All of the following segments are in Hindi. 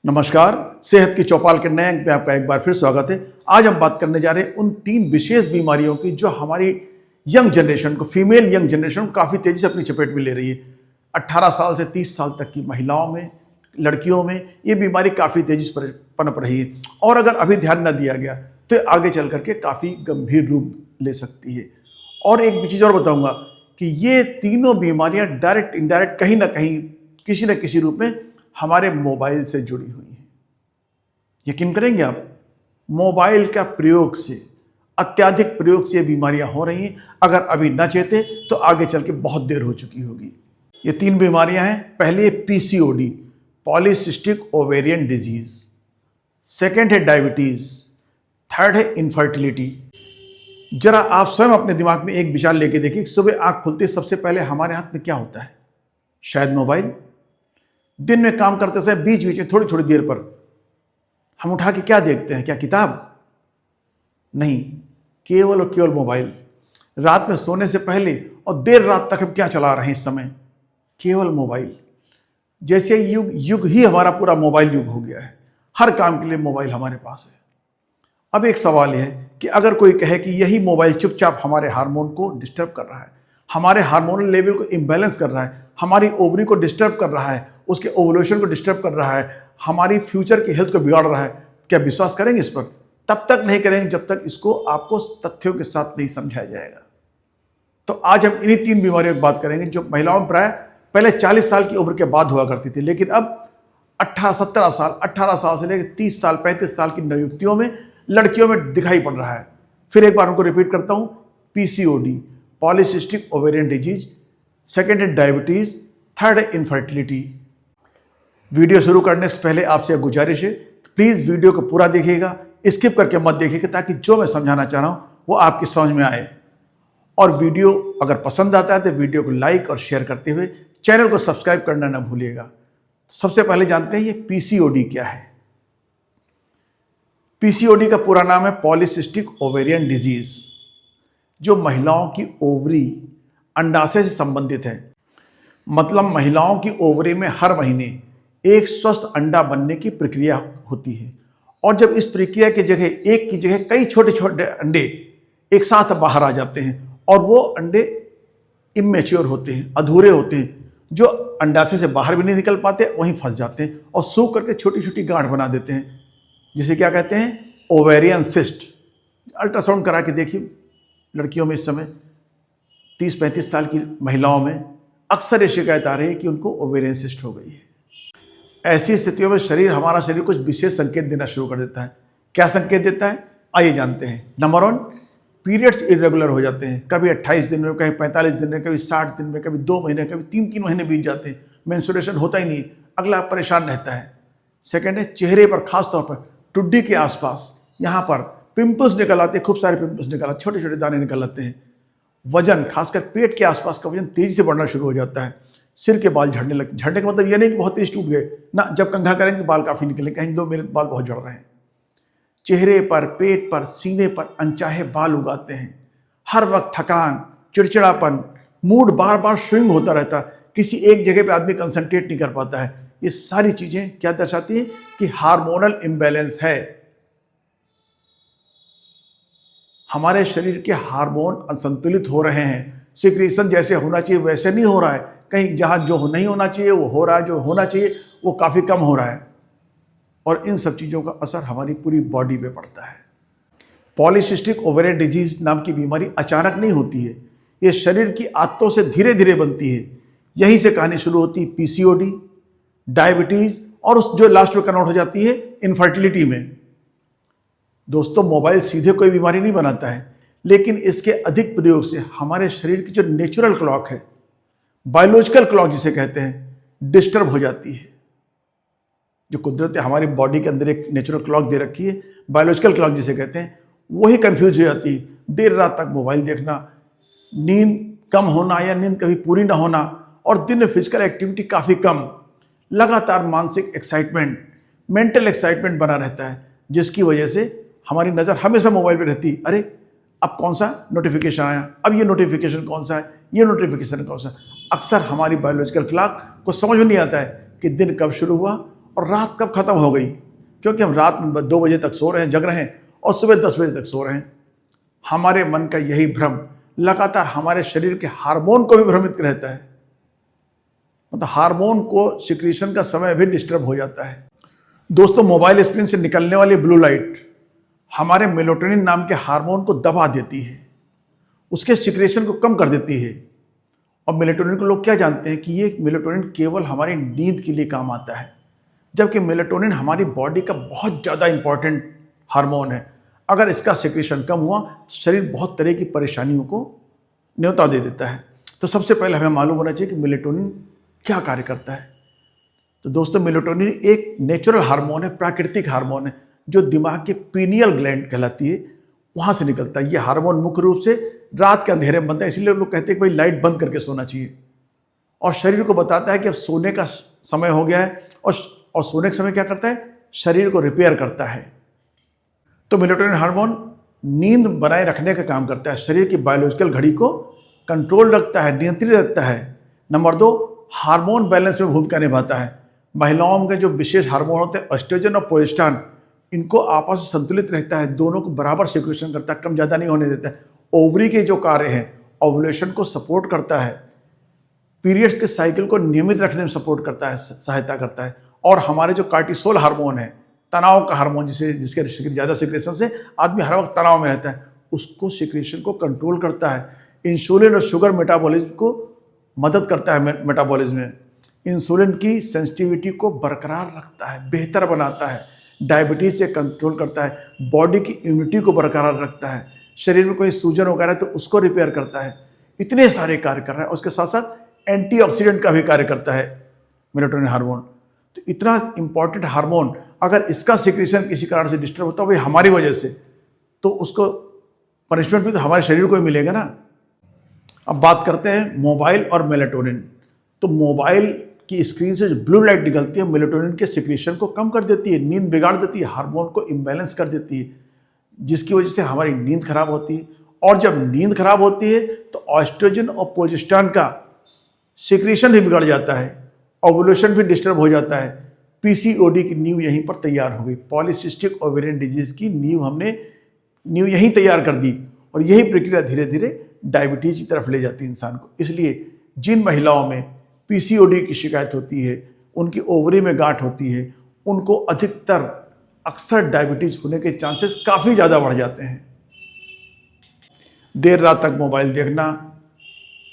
नमस्कार। सेहत की चौपाल के नए अंक में आपका एक बार फिर स्वागत है। आज हम बात करने जा रहे हैं उन 3 विशेष बीमारियों की जो हमारी यंग जनरेशन को, फीमेल यंग जनरेशन को काफ़ी तेज़ी से अपनी चपेट में ले रही है। 18 साल से 30 साल तक की महिलाओं में, लड़कियों में ये बीमारी काफ़ी तेज़ी से पनप रही है और अगर अभी ध्यान न दिया गया तो आगे चल करके काफ़ी गंभीर रूप ले सकती है। और एक चीज़ और बताऊँगा कि ये तीनों बीमारियाँ डायरेक्ट इनडायरेक्ट कहीं ना कहीं, किसी न किसी रूप में हमारे मोबाइल से जुड़ी हुई हैं। यकीन करेंगे आप, मोबाइल का प्रयोग से, अत्यधिक प्रयोग से ये बीमारियां हो रही हैं। अगर अभी न चेते तो आगे चल के बहुत देर हो चुकी होगी। ये 3 बीमारियां हैं। पहली है PCOD, polycystic ovarian disease. Second है डायबिटीज। थर्ड है इनफर्टिलिटी। जरा आप स्वयं अपने दिमाग में एक विचार लेके देखिए, सुबह आंख खुलते सबसे पहले हमारे हाथ में क्या होता है? शायद मोबाइल। दिन में काम करते समय बीच बीच में थोड़ी थोड़ी देर पर हम उठा के क्या देखते हैं? क्या किताब? नहीं, केवल और केवल मोबाइल। रात में सोने से पहले और देर रात तक हम क्या चला रहे हैं इस समय? केवल मोबाइल। जैसे युग युग ही हमारा पूरा मोबाइल युग हो गया है। हर काम के लिए मोबाइल हमारे पास है। अब एक सवाल यह है कि अगर कोई कहे कि यही मोबाइल चुपचाप हमारे हार्मोन को डिस्टर्ब कर रहा है, हमारे हार्मोनल लेवल को इम्बैलेंस कर रहा है, हमारी ओवरी को डिस्टर्ब कर रहा है, उसके ओवुलेशन को डिस्टर्ब कर रहा है, हमारी फ्यूचर की हेल्थ को बिगाड़ रहा है, क्या विश्वास करेंगे इस पर? तब तक नहीं करेंगे जब तक इसको आपको तथ्यों के साथ नहीं समझाया जाएगा। तो आज हम इन्हीं 3 बीमारियों की बात करेंगे जो महिलाओं में प्राय पहले 40 साल की उम्र के बाद हुआ करती थी, लेकिन अब 18 साल से लेकर 30 साल 35 साल की नवयुवतियों में, लड़कियों में दिखाई पड़ रहा है। फिर एक बार उनको रिपीट करता हूँ, PCOD, polycystic ovarian disease. Second है डायबिटीज। थर्ड है इनफर्टिलिटी। वीडियो शुरू करने से पहले आपसे गुजारिश है, प्लीज़ वीडियो को पूरा देखिएगा, स्किप करके मत देखिएगा, ताकि जो मैं समझाना चाह रहा हूँ वो आपकी समझ में आए। और वीडियो अगर पसंद आता है तो वीडियो को लाइक और शेयर करते हुए चैनल को सब्सक्राइब करना ना भूलिएगा। सबसे पहले जानते हैं ये पीसीओडी क्या है। पीसीओडी का पूरा नाम है पॉलीसिस्टिक ओवेरियन डिजीज, जो महिलाओं की ओवरी, अंडाशय से संबंधित है। मतलब महिलाओं की ओवरी में हर महीने एक स्वस्थ अंडा बनने की प्रक्रिया होती है और जब इस प्रक्रिया की जगह, एक की जगह कई छोटे छोटे अंडे एक साथ बाहर आ जाते हैं और वो अंडे इमेच्योर होते हैं, अधूरे होते हैं, जो अंडाशय से बाहर भी नहीं निकल पाते, वहीं फंस जाते हैं और सूख करके छोटी छोटी गांठ बना देते हैं, जिसे क्या कहते हैं? Ovarian cyst. अल्ट्रासाउंड करा के देखिए, लड़कियों में इस समय 30-35 साल की महिलाओं में अक्सर ये शिकायत आ रही है कि उनको ओवेरियन सिस्ट हो गई है। ऐसी स्थितियों में हमारा शरीर कुछ विशेष संकेत देना शुरू कर देता है। क्या संकेत देता है? आइए जानते हैं। नंबर 1, पीरियड्स इरेगुलर हो जाते हैं। कभी 28 दिन में, कभी 45 दिन में, कभी 60 दिन में, कभी 2 महीने, कभी 3-3 महीने बीत जाते हैं, मेंस्ट्रुएशन होता ही नहीं, अगला परेशान रहता है। सेकेंड है चेहरे पर, खास तौर पर टुड्डी के आसपास, यहाँ पर पिंपल्स निकल आते हैं, खूब सारे पिंपल्स निकल आते, छोटे छोटे दाने निकल आते हैं। वजन, खासकर पेट के आसपास का वजन तेजी से बढ़ना शुरू हो जाता है। सिर के बाल झड़ने लगते हैं। झड़ने का मतलब ये नहीं कि बहुत तेज टूट गए ना, जब कंघा करेंगे बाल काफ़ी निकले, कहीं दो मेरे बाल बहुत झड़ रहे हैं। चेहरे पर, पेट पर, सीने पर अनचाहे बाल उगाते हैं। हर वक्त थकान, चिड़चिड़ापन, मूड बार बार स्विंग होता रहता है, किसी एक जगह पे आदमी कंसंट्रेट नहीं कर पाता है। ये सारी चीज़ें क्या दर्शाती हैं? कि हार्मोनल इम्बैलेंस है। हमारे शरीर के हार्मोन असंतुलित हो रहे हैं। सिक्रीशन जैसे होना चाहिए वैसे नहीं हो रहा है, कहीं जहाँ जो नहीं होना चाहिए वो हो रहा है, जो होना चाहिए वो काफ़ी कम हो रहा है। और इन सब चीज़ों का असर हमारी पूरी बॉडी पे पड़ता है। पॉलीसिस्टिक ओवेरियन डिजीज नाम की बीमारी अचानक नहीं होती है, ये शरीर की आदतों से धीरे धीरे बनती है। यहीं से कहानी शुरू होती है पीसीओडी, डायबिटीज़ और उस जो लास्ट में कन्वर्ट हो जाती है इनफर्टिलिटी में। दोस्तों, मोबाइल सीधे कोई बीमारी नहीं बनाता है, लेकिन इसके अधिक प्रयोग से हमारे शरीर की जो नेचुरल क्लॉक है, बायोलॉजिकल क्लॉक जिसे कहते हैं, डिस्टर्ब हो जाती है। जो कुदरत हमारी बॉडी के अंदर एक नेचुरल क्लॉक दे रखी है, बायोलॉजिकल क्लॉक जिसे कहते हैं, वही कंफ्यूज हो जाती है। देर रात तक मोबाइल देखना, नींद कम होना या नींद कभी पूरी ना होना, और दिन में फिजिकल एक्टिविटी काफ़ी कम, लगातार मानसिक एक्साइटमेंट, मेंटल एक्साइटमेंट बना रहता है, जिसकी वजह से हमारी नज़र हमेशा मोबाइल पे रहती है। अरे अब कौन सा नोटिफिकेशन आया, अब ये नोटिफिकेशन कौन सा है, ये नोटिफिकेशन कौन सा। अक्सर हमारी बायोलॉजिकल क्लॉक को समझ में नहीं आता है कि दिन कब शुरू हुआ और रात कब खत्म हो गई, क्योंकि हम रात में 2 बजे तक सो रहे हैं, जग रहे हैं, और सुबह 10 बजे तक सो रहे हैं। हमारे मन का यही भ्रम लगातार हमारे शरीर के हार्मोन को भी भ्रमित रहता है, मतलब हार्मोन को सिक्रीशन का समय भी डिस्टर्ब हो जाता है। दोस्तों, मोबाइल स्क्रीन से निकलने वाली ब्लू लाइट हमारे मेलाटोनिन नाम के हार्मोन को दबा देती है, उसके सिक्रेशन को कम कर देती है। और मेलाटोनिन को लोग क्या जानते हैं कि ये मेलाटोनिन केवल हमारी नींद के लिए काम आता है, जबकि मेलाटोनिन हमारी बॉडी का बहुत ज़्यादा इंपॉर्टेंट हार्मोन है। अगर इसका सिक्रेशन कम हुआ तो शरीर बहुत तरह की परेशानियों को न्योता दे देता है। तो सबसे पहले हमें मालूम होना चाहिए कि मेलाटोनिन क्या कार्य करता है। तो दोस्तों, मेलाटोनिन एक नेचुरल हार्मोन है, प्राकृतिक हार्मोन है, जो दिमाग के पीनियल ग्लैंड कहलाती है, वहाँ से निकलता है। ये हार्मोन मुख्य रूप से रात के अंधेरे में बनता है, इसलिए लोग कहते हैं कि भाई लाइट बंद करके सोना चाहिए, और शरीर को बताता है कि अब सोने का समय हो गया है। और सोने के समय क्या करता है, शरीर को रिपेयर करता है। तो मेलाटोनिन हार्मोन नींद बनाए रखने का काम करता है, शरीर की बायोलॉजिकल घड़ी को कंट्रोल रखता है, नियंत्रित रखता है। नंबर 2, हार्मोन बैलेंस में भूमिका निभाता है। महिलाओं के जो विशेष हार्मोन होते हैं एस्ट्रोजन और प्रोजेस्टेरोन, इनको आपस में संतुलित रहता है, दोनों को बराबर सिक्रेशन करता है, कम ज़्यादा नहीं होने देता है। ओवरी के जो कार्य हैं, ओव्यूलेशन को सपोर्ट करता है, पीरियड्स के साइकिल को नियमित रखने में सपोर्ट करता है, सहायता करता है। और हमारे जो कार्टिसोल हार्मोन है, तनाव का हार्मोन, जिसके ज़्यादा सिक्रेशन से आदमी हर वक्त तनाव में रहता है, उसको सिक्रेशन को कंट्रोल करता है। इंसुलिन और शुगर मेटाबॉलिज्म को मदद करता है, मेटाबॉलिज्म में इंसुलिन की सेंसिटिविटी को बरकरार रखता है, बेहतर बनाता है, डायबिटीज से कंट्रोल करता है, बॉडी की इम्यूनिटी को बरकरार रखता है, शरीर में कोई सूजन वगैरह तो उसको रिपेयर करता है। इतने सारे कार्य कर रहा है। उसके साथ साथ एंटीऑक्सीडेंट का भी कार्य करता है मेलाटोनिन हार्मोन। तो इतना इंपॉर्टेंट हार्मोन, अगर इसका सिक्रेशन किसी कारण से डिस्टर्ब होता है भाई हमारी वजह से, तो उसको पनिशमेंट भी तो हमारे शरीर को ही मिलेगा ना। अब बात करते हैं मोबाइल और मेलाटोनिन। तो मोबाइल की स्क्रीन से जो ब्लू लाइट निकलती है, मेलाटोनिन के सिक्रेशन को कम कर देती है, नींद बिगाड़ देती है, हार्मोन को इम्बैलेंस कर देती है, जिसकी वजह से हमारी नींद खराब होती है। और जब नींद खराब होती है तो एस्ट्रोजन और प्रोजेस्टेरोन का सिक्रेशन भी बिगड़ जाता है, ओव्यूलेशन भी डिस्टर्ब हो जाता है। पीसीओडी की नींव यहीं पर तैयार हो गई, पॉलीसिस्टिक ओवेरियन डिजीज की नींव यहीं तैयार कर दी, और यही प्रक्रिया धीरे धीरे डायबिटीज की तरफ ले जाती है इंसान को। इसलिए जिन महिलाओं में पीसीओडी की शिकायत होती है, उनकी ओवरी में गांठ होती है, उनको अक्सर डायबिटीज होने के चांसेस काफ़ी ज़्यादा बढ़ जाते हैं। देर रात तक मोबाइल देखना,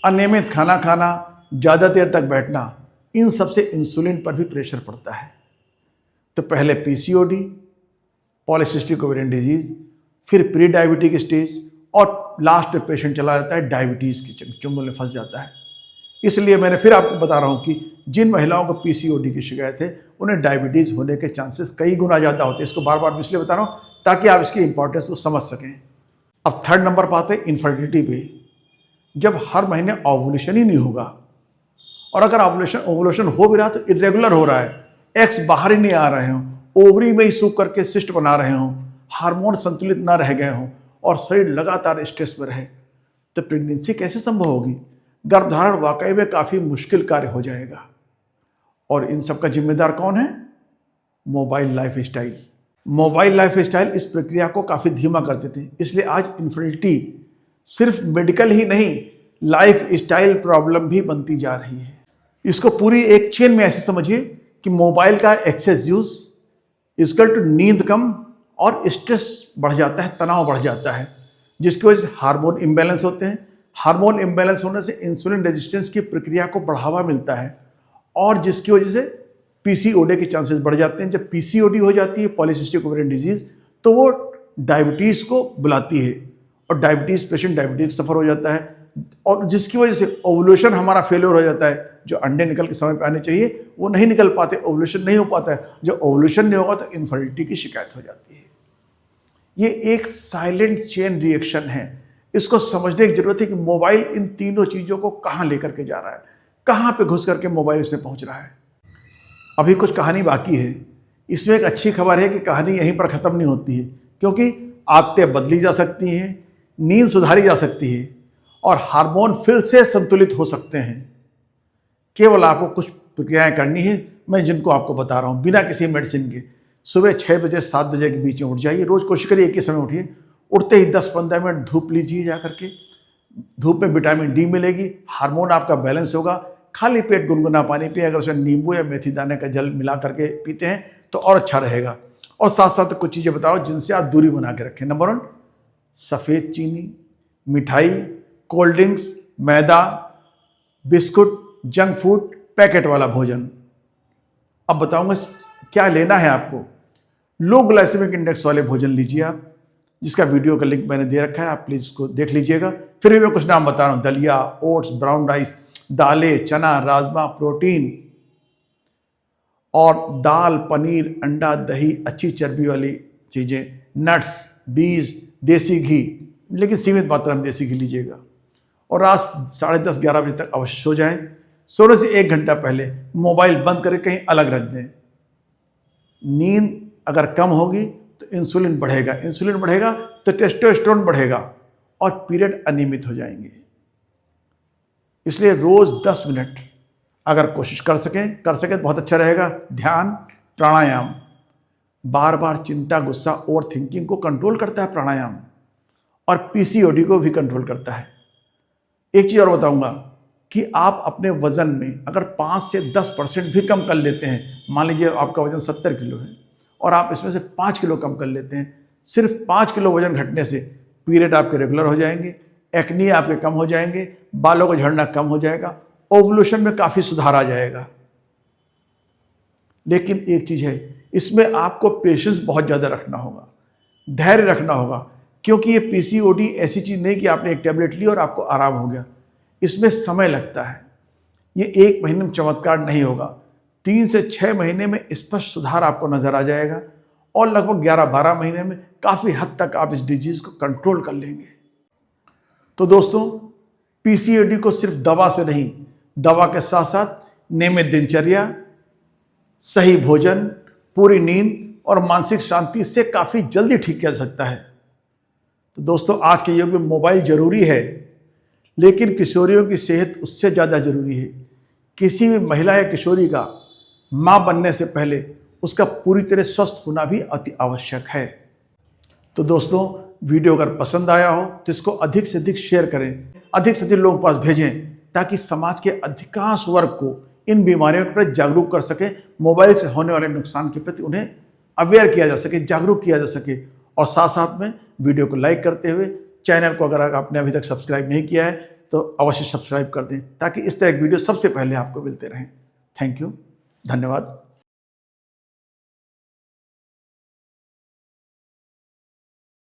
अनियमित खाना खाना, ज़्यादा देर तक बैठना, इन सब से इंसुलिन पर भी प्रेशर पड़ता है। तो पहले पीसीओडी, पॉलीसिस्टिक ओवेरियन डिजीज, फिर प्री डायबिटिक स्टेज, और लास्ट में पेशेंट चला जाता है डायबिटीज़ की चुंगल में फंस जाता है। इसलिए मैंने फिर आपको बता रहा हूँ कि जिन महिलाओं को पीसीओडी की शिकायत है, उन्हें डायबिटीज़ होने के चांसेस कई गुना ज़्यादा होते हैं। इसको बार बार इसलिए बता रहा हूँ ताकि आप इसकी इंपॉर्टेंस को समझ सकें। अब थर्ड नंबर पर आते हैं इनफर्टिलिटी पे। जब हर महीने ओवुलेशन ही नहीं होगा, और अगर ओवुलेशन हो भी रहा तो इरेगुलर हो रहा है, एग्स बाहर ही नहीं आ रहे हों, ओवरी में ही सूख करके सिस्ट बना रहे हों, हार्मोन संतुलित ना रह गए हों, और शरीर लगातार स्ट्रेस में रहे, तो प्रेगनेंसी कैसे संभव होगी? गर्भधारण वाकई में काफ़ी मुश्किल कार्य हो जाएगा। और इन सब का जिम्मेदार कौन है? Mobile life style. Mobile life style इस प्रक्रिया को काफ़ी धीमा कर देते हैं। इसलिए आज इन्फर्टिलिटी सिर्फ मेडिकल ही नहीं, लाइफ स्टाइल प्रॉब्लम भी बनती जा रही है। इसको पूरी एक चेन में ऐसे समझिए कि मोबाइल का एक्सेस यूज इक्वल टू नींद कम और स्ट्रेस बढ़ जाता है, तनाव बढ़ जाता है, जिसकी वजह से हार्मोन इम्बैलेंस होते हैं। हार्मोन इम्बैलेंस होने से इंसुलिन रेजिस्टेंस की प्रक्रिया को बढ़ावा मिलता है, और जिसकी वजह से पीसीओडी के चांसेस बढ़ जाते हैं। जब पीसीओडी हो जाती है, पॉलीसिस्टिक ओवेरियन डिजीज, तो वो डायबिटीज़ को बुलाती है, और पेशेंट डायबिटीज सफ़र हो जाता है, और जिसकी वजह से ओवुलेशन हमारा फेलियर हो जाता है। जो अंडे निकल के समय पे आने चाहिए वो नहीं निकल पाते, ओवुलेशन नहीं हो पाता है। जो ओवुलेशन नहीं होगा तो इनफर्टिलिटी की शिकायत हो जाती है। ये एक साइलेंट चेन रिएक्शन है। इसको समझने की जरूरत है कि मोबाइल इन तीनों चीज़ों को कहाँ लेकर के जा रहा है, कहाँ पे घुस करके मोबाइल इसमें पहुँच रहा है। अभी कुछ कहानी बाकी है। इसमें एक अच्छी खबर है कि कहानी यहीं पर ख़त्म नहीं होती है, क्योंकि आदतें बदली जा सकती हैं, नींद सुधारी जा सकती है, और हार्मोन फिर से संतुलित हो सकते हैं। केवल आपको कुछ प्रक्रियाएं करनी है मैं जिनको आपको बता रहा हूँ बिना किसी मेडिसिन के, सुबह 6 बजे 7 बजे के बीच में उठ जाइए। रोज़ कोशिश करिए एक ही समय उठिए। उठते ही 10-15 मिनट धूप लीजिए जा करके। धूप में विटामिन डी मिलेगी, हार्मोन आपका बैलेंस होगा। खाली पेट गुनगुना पानी पिए, अगर उसमें नींबू या मेथी दाने का जल मिला करके पीते हैं तो और अच्छा रहेगा। और साथ साथ कुछ चीज़ें बता रहा हूँ जिनसे आप दूरी बना के रखें। नंबर 1, सफ़ेद चीनी, मिठाई, कोल्ड ड्रिंक्स, मैदा, बिस्कुट, जंक फूड, पैकेट वाला भोजन। अब बताऊंगा क्या लेना है आपको। लो ग्लाइसेमिक इंडेक्स वाले भोजन लीजिए आप, जिसका वीडियो का लिंक मैंने दे रखा है, आप प्लीज़ उसको देख लीजिएगा। फिर भी मैं कुछ नाम बता रहा हूँ। दलिया, ओट्स, ब्राउन राइस, दालें, चना, राजमा, प्रोटीन और दाल, पनीर, अंडा, दही, अच्छी चर्बी वाली चीज़ें, नट्स, बीज, देसी घी, लेकिन सीमित मात्रा में देसी घी लीजिएगा। और रात 10:30-11 बजे तक अवश्य सो जाएं। सोने से 1 घंटा पहले मोबाइल बंद करके कहीं अलग रख दें। नींद अगर कम होगी तो इंसुलिन बढ़ेगा, इंसुलिन बढ़ेगा तो टेस्टोस्टेरोन बढ़ेगा और पीरियड अनियमित हो जाएंगे। इसलिए रोज 10 मिनट अगर कोशिश कर सकें तो बहुत अच्छा रहेगा। ध्यान, प्राणायाम, बार बार चिंता, गुस्सा, ओवर थिंकिंग को कंट्रोल करता है प्राणायाम, और पीसीओडी को भी कंट्रोल करता है। एक चीज़ और बताऊंगा कि आप अपने वजन में अगर 5 से 10% भी कम कर लेते हैं, मान लीजिए आपका वजन 70 किलो है और आप इसमें से 5 किलो कम कर लेते हैं, सिर्फ 5 किलो वजन घटने से पीरियड आपके रेगुलर हो जाएंगे, एक्ने आपके कम हो जाएंगे, बालों का झड़ना कम हो जाएगा, ओवुलेशन में काफ़ी सुधार आ जाएगा। लेकिन एक चीज़ है, इसमें आपको पेशेंस बहुत ज़्यादा रखना होगा, धैर्य रखना होगा, क्योंकि ये पीसीओडी ऐसी चीज़ नहीं कि आपने एक टैबलेट ली और आपको आराम हो गया। इसमें समय लगता है। ये 1 महीने में चमत्कार नहीं होगा। 3 से 6 महीने में स्पष्ट सुधार आपको नजर आ जाएगा और लगभग 11-12 महीने में काफ़ी हद तक आप इस डिजीज़ को कंट्रोल कर लेंगे। तो दोस्तों, पीसीओडी को सिर्फ दवा से नहीं, दवा के साथ साथ नियमित दिनचर्या, सही भोजन, पूरी नींद और मानसिक शांति से काफ़ी जल्दी ठीक किया जा सकता है। तो दोस्तों, आज के युग में मोबाइल जरूरी है, लेकिन किशोरियों की सेहत उससे ज़्यादा जरूरी है। किसी भी महिला या किशोरी का माँ बनने से पहले उसका पूरी तरह स्वस्थ होना भी अति आवश्यक है। तो दोस्तों, वीडियो अगर पसंद आया हो तो इसको अधिक से अधिक शेयर करें, अधिक से अधिक लोगों के पास भेजें, ताकि समाज के अधिकांश वर्ग को इन बीमारियों के प्रति जागरूक कर सके, मोबाइल से होने वाले नुकसान के प्रति उन्हें अवेयर किया जा सके, जागरूक किया जा सके। और साथ साथ में वीडियो को लाइक करते हुए चैनल को अगर आपने अभी तक सब्सक्राइब नहीं किया है तो अवश्य सब्सक्राइब कर दें, ताकि इस तरह के वीडियो सबसे पहले आपको मिलते रहें। थैंक यू, धन्यवाद।